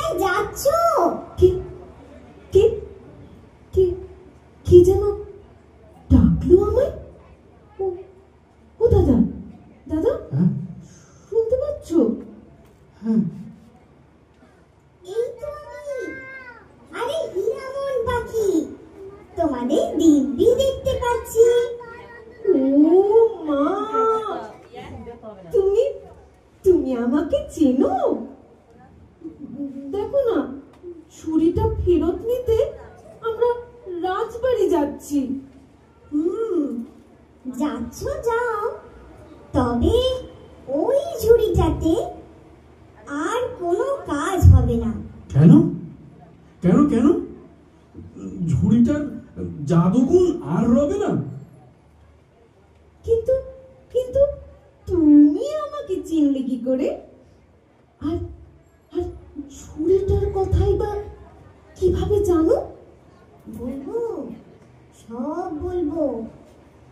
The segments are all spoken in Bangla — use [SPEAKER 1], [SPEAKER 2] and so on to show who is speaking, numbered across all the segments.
[SPEAKER 1] কোথায় যাচ্ছ?
[SPEAKER 2] কি কি কি কি যেন ডাকলো আমায়? ও দাদা, দাদা, শুনতে পাচ্ছ?
[SPEAKER 3] হ্যাঁ,
[SPEAKER 1] এই তো আমি। আরে হীরামন পাখি, তোমাদের দিব্যি দেখতে পাচ্ছি।
[SPEAKER 2] ও মা, তুমি তুমি আমাকে চেনো? দেখো না, ছুরিটা ফেরত নিতে আমরা রাজবাড়ি যাচ্ছি।
[SPEAKER 1] যাচ্ছ যাও, তবে ওই ঝুড়িটাতে আর কোনো কাজ হবে না।
[SPEAKER 3] কেন কেন কেন? ঝুড়িটার জাদুগুণ আর রবে না?
[SPEAKER 2] কিন্তু কিন্তু তুমি আমাকে চিনলে কি করে? আর আর ছুরিটার কথাই বা কিভাবে জানো?
[SPEAKER 1] বলবো, সব বলবো।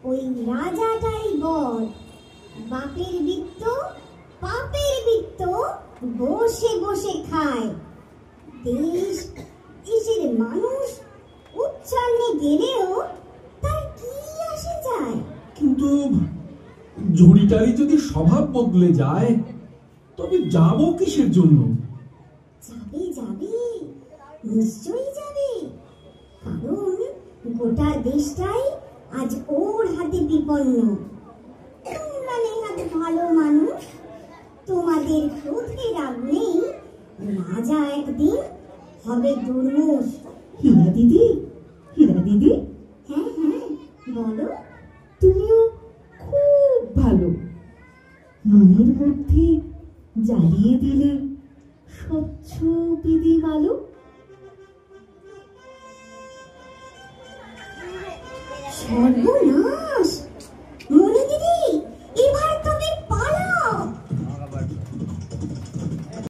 [SPEAKER 1] ওই রাজাটাই বল, বাপের বৃত্ত পাপের বৃত্ত বসে বসে খায়। দেশের মানুষ উচ্চারণে গেলেও তার কি আসে যায়?
[SPEAKER 3] কিন্তু ঝুড়িটারই যদি স্বভাব বদলে যায়, তবে যাব কিসের জন্য?
[SPEAKER 1] যাবে যাবে, নিশ্চয়ই যাবে। কারণ গোটা দেশটাই আজ ওর হাতে বিপন্ন। তোমরা নেহাত ভালো মানুষ, তোমাদের ক্রোধে রাগ নেই। রাজা একদিন হবে দুর্মুষ।
[SPEAKER 2] হীরা দিদি, হীরা দিদি,
[SPEAKER 1] হ্যাঁ হ্যাঁ, বলো।
[SPEAKER 2] তুমিও খুব ভালো। মনের মধ্যে জ্বালিয়ে দিলে স্বচ্ছ প্রদীপ আলো।
[SPEAKER 1] সর্বনাশ!